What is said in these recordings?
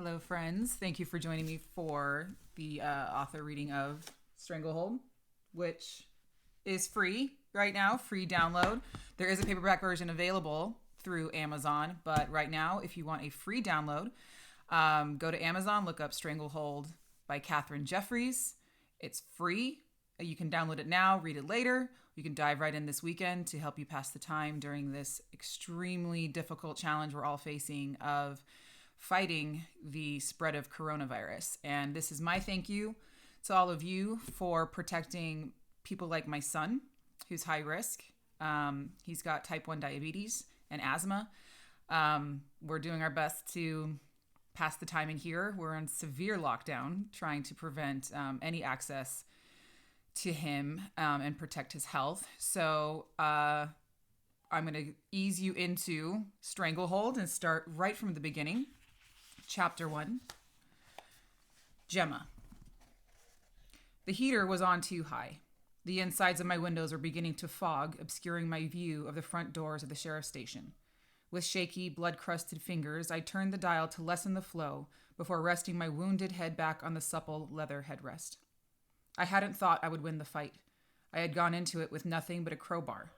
Hello, friends. Thank you for joining me for the author reading of Stranglehold, which is free right now, free download. There is a paperback version available through Amazon, but right now, if you want a free download, go to Amazon, look up Stranglehold by Katherine Jeffries. It's free. You can download it now, read it later. You can dive right in this weekend to help you pass the time during this extremely difficult challenge we're all facing of fighting the spread of coronavirus. And this is my thank you to all of you for protecting people like my son, who's high risk. He's got type 1 diabetes and asthma. We're doing our best to pass the time in here. We're in severe lockdown, trying to prevent any access to him and protect his health. So I'm going to ease you into Stranglehold and start right from the beginning. Chapter 1. Gemma. The heater was on too high. The insides of my windows were beginning to fog, obscuring my view of the front doors of the sheriff's station. With shaky, blood-crusted fingers, I turned the dial to lessen the flow before resting my wounded head back on the supple leather headrest. I hadn't thought I would win the fight. I had gone into it with nothing but a crowbar.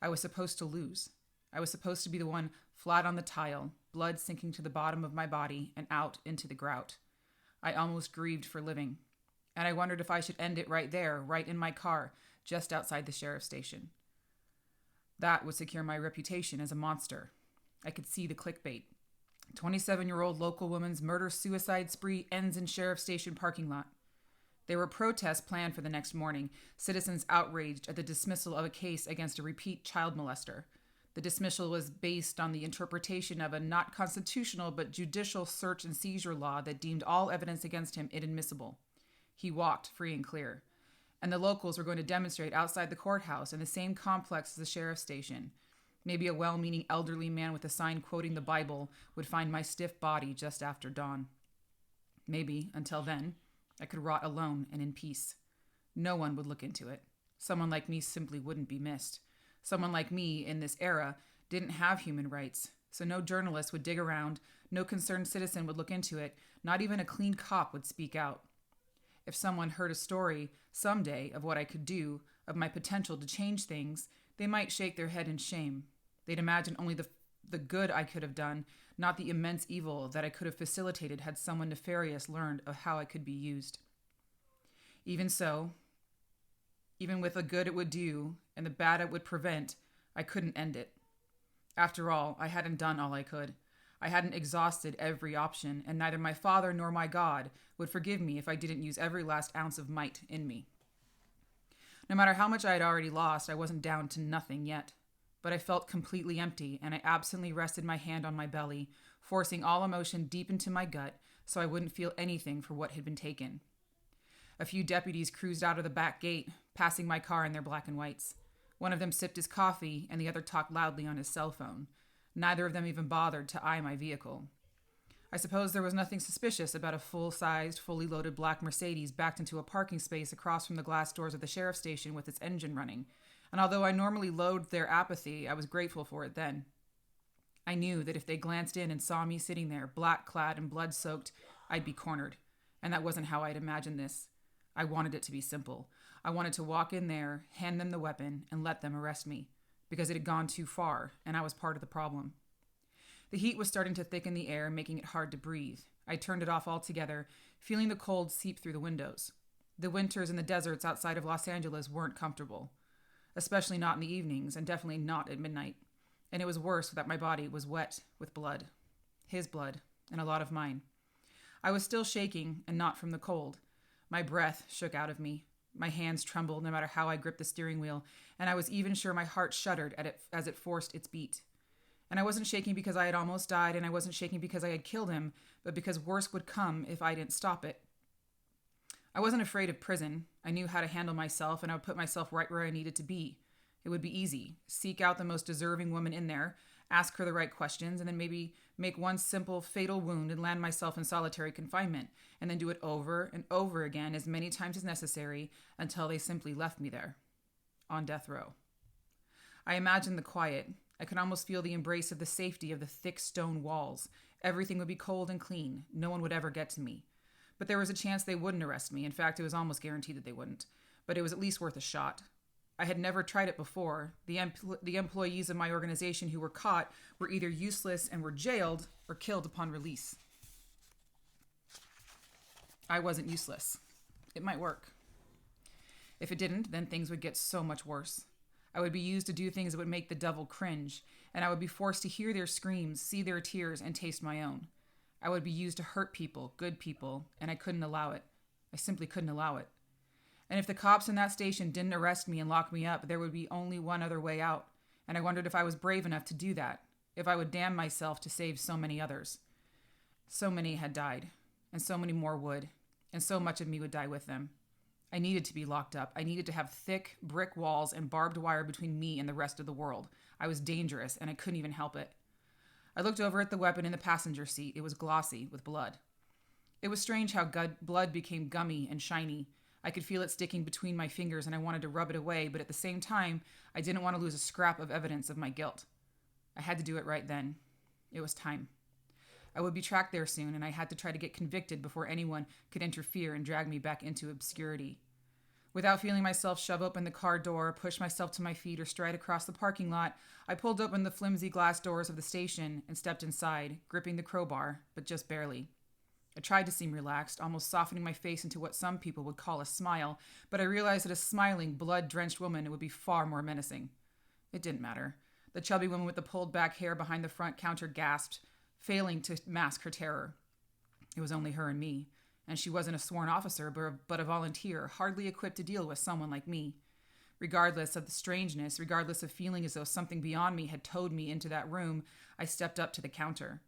I was supposed to lose. I was supposed to be the one flat on the tile, blood sinking to the bottom of my body and out into the grout. I almost grieved for living, and I wondered if I should end it right there, right in my car, just outside the sheriff's station. That would secure my reputation as a monster. I could see the clickbait. 27-year-old local woman's murder-suicide spree ends in sheriff's station parking lot. There were protests planned for the next morning, citizens outraged at the dismissal of a case against a repeat child molester. The dismissal was based on the interpretation of a not constitutional but judicial search and seizure law that deemed all evidence against him inadmissible. He walked free and clear. And the locals were going to demonstrate outside the courthouse in the same complex as the sheriff's station. Maybe a well-meaning elderly man with a sign quoting the Bible would find my stiff body just after dawn. Maybe, until then, I could rot alone and in peace. No one would look into it. Someone like me simply wouldn't be missed. Someone like me in this era didn't have human rights, so no journalist would dig around, no concerned citizen would look into it, not even a clean cop would speak out. If someone heard a story someday of what I could do, of my potential to change things, they might shake their head in shame. They'd imagine only the good I could have done, not the immense evil that I could have facilitated had someone nefarious learned of how I could be used. Even so, even with the good it would do and the bad it would prevent, I couldn't end it. After all, I hadn't done all I could. I hadn't exhausted every option, and neither my father nor my God would forgive me if I didn't use every last ounce of might in me. No matter how much I had already lost, I wasn't down to nothing yet. But I felt completely empty, and I absently rested my hand on my belly, forcing all emotion deep into my gut so I wouldn't feel anything for what had been taken. A few deputies cruised out of the back gate, passing my car in their black and whites. One of them sipped his coffee, and the other talked loudly on his cell phone. Neither of them even bothered to eye my vehicle. I suppose there was nothing suspicious about a full-sized, fully loaded black Mercedes backed into a parking space across from the glass doors of the sheriff's station with its engine running. And although I normally loathed their apathy, I was grateful for it then. I knew that if they glanced in and saw me sitting there, black-clad and blood-soaked, I'd be cornered. And that wasn't how I'd imagined this. I wanted it to be simple. I wanted to walk in there, hand them the weapon, and let them arrest me, because it had gone too far, and I was part of the problem. The heat was starting to thicken the air, making it hard to breathe. I turned it off altogether, feeling the cold seep through the windows. The winters in the deserts outside of Los Angeles weren't comfortable, especially not in the evenings, and definitely not at midnight. And it was worse that my body was wet with blood. His blood, and a lot of mine. I was still shaking, and not from the cold. My breath shook out of me. My hands trembled no matter how I gripped the steering wheel, and I was even sure my heart shuddered at it as it forced its beat. And I wasn't shaking because I had almost died, and I wasn't shaking because I had killed him, but because worse would come if I didn't stop it. I wasn't afraid of prison. I knew how to handle myself, and I would put myself right where I needed to be. It would be easy. Seek out the most deserving woman in there, ask her the right questions, and then maybe make one simple, fatal wound and land myself in solitary confinement, and then do it over and over again as many times as necessary until they simply left me there, on death row. I imagined the quiet, I could almost feel the embrace of the safety of the thick stone walls. Everything would be cold and clean. No one would ever get to me. But there was a chance they wouldn't arrest me. In fact, it was almost guaranteed that they wouldn't. But it was at least worth a shot. I had never tried it before. The employees of my organization who were caught were either useless and were jailed or killed upon release. I wasn't useless. It might work. If it didn't, then things would get so much worse. I would be used to do things that would make the devil cringe, and I would be forced to hear their screams, see their tears, and taste my own. I would be used to hurt people, good people, and I couldn't allow it. I simply couldn't allow it. And if the cops in that station didn't arrest me and lock me up, there would be only one other way out. And I wondered if I was brave enough to do that, if I would damn myself to save so many others. So many had died, and so many more would, and so much of me would die with them. I needed to be locked up. I needed to have thick brick walls and barbed wire between me and the rest of the world. I was dangerous, and I couldn't even help it. I looked over at the weapon in the passenger seat. It was glossy with blood. It was strange how blood became gummy and shiny. I could feel it sticking between my fingers, and I wanted to rub it away, but at the same time, I didn't want to lose a scrap of evidence of my guilt. I had to do it right then. It was time. I would be tracked there soon, and I had to try to get convicted before anyone could interfere and drag me back into obscurity. Without feeling myself shove open the car door, push myself to my feet, or stride across the parking lot, I pulled open the flimsy glass doors of the station and stepped inside, gripping the crowbar, but just barely. I tried to seem relaxed, almost softening my face into what some people would call a smile, but I realized that a smiling, blood-drenched woman would be far more menacing. It didn't matter. The chubby woman with the pulled-back hair behind the front counter gasped, failing to mask her terror. It was only her and me, and she wasn't a sworn officer, but a volunteer, hardly equipped to deal with someone like me. Regardless of the strangeness, regardless of feeling as though something beyond me had towed me into that room, I stepped up to the counter.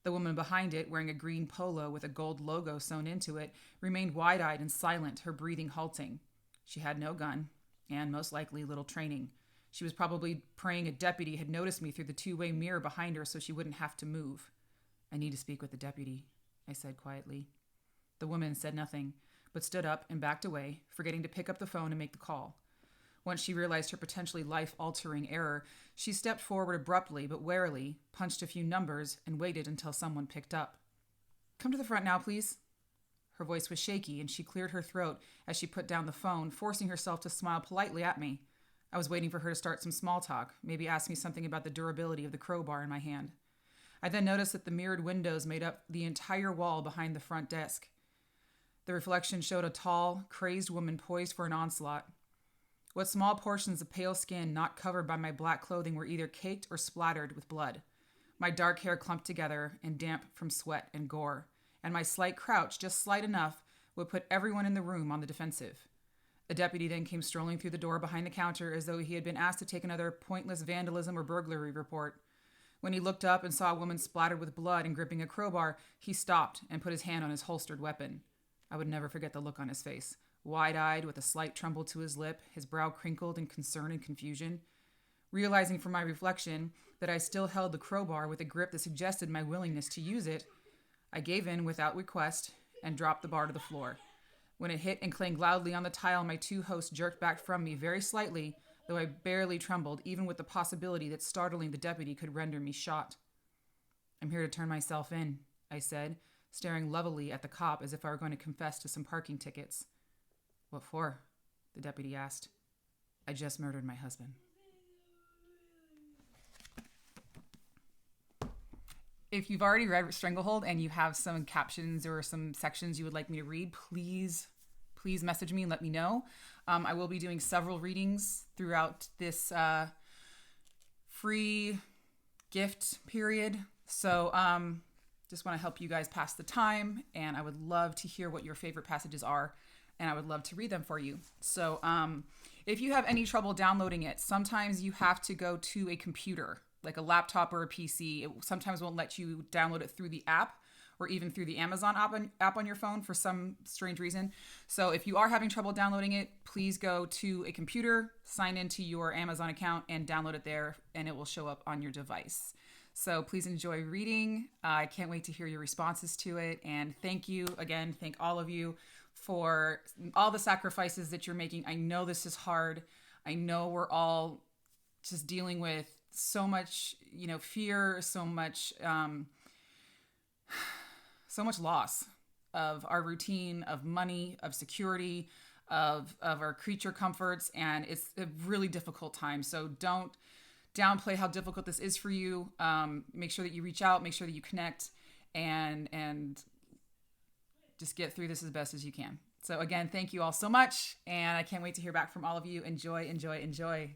The woman behind it, wearing a green polo with a gold logo sewn into it, remained wide-eyed and silent, her breathing halting. She had no gun, and most likely little training. She was probably praying a deputy had noticed me through the two-way mirror behind her so she wouldn't have to move. "I need to speak with the deputy," I said quietly. The woman said nothing, but stood up and backed away, forgetting to pick up the phone and make the call. Once she realized her potentially life-altering error, she stepped forward abruptly but warily, punched a few numbers, and waited until someone picked up. "Come to the front now, please." Her voice was shaky, and she cleared her throat as she put down the phone, forcing herself to smile politely at me. I was waiting for her to start some small talk, maybe ask me something about the durability of the crowbar in my hand. I then noticed that the mirrored windows made up the entire wall behind the front desk. The reflection showed a tall, crazed woman poised for an onslaught. What small portions of pale skin not covered by my black clothing were either caked or splattered with blood. My dark hair clumped together and damp from sweat and gore, and my slight crouch, just slight enough, would put everyone in the room on the defensive. The deputy then came strolling through the door behind the counter as though he had been asked to take another pointless vandalism or burglary report. When he looked up and saw a woman splattered with blood and gripping a crowbar, he stopped and put his hand on his holstered weapon. I would never forget the look on his face. Wide-eyed, with a slight tremble to his lip, his brow crinkled in concern and confusion. Realizing from my reflection that I still held the crowbar with a grip that suggested my willingness to use it, I gave in without request and dropped the bar to the floor. When it hit and clanged loudly on the tile, my two hosts jerked back from me very slightly, though I barely trembled, even with the possibility that startling the deputy could render me shot. "I'm here to turn myself in," I said, staring levelly at the cop as if I were going to confess to some parking tickets. "What for?" the deputy asked. "I just murdered my husband." If you've already read Stranglehold and you have some captions or some sections you would like me to read, please message me and let me know. I will be doing several readings throughout this free gift period. So just want to help you guys pass the time, and I would love to hear what your favorite passages are, and I would love to read them for you. So if you have any trouble downloading it, sometimes you have to go to a computer, like a laptop or a PC. It sometimes won't let you download it through the app or even through the Amazon app on your phone for some strange reason. So if you are having trouble downloading it, please go to a computer, sign into your Amazon account, and download it there, and it will show up on your device. So please enjoy reading. I can't wait to hear your responses to it. And thank you again. Thank all of you for all the sacrifices that you're making. I know this is hard. I know we're all just dealing with so much, fear, so much loss of our routine, of money, of security, of our creature comforts, and it's a really difficult time. So don't downplay how difficult this is for you. Make sure that you reach out, make sure that you connect, and just get through this as best as you can. So again, thank you all so much, and I can't wait to hear back from all of you. Enjoy, enjoy, enjoy.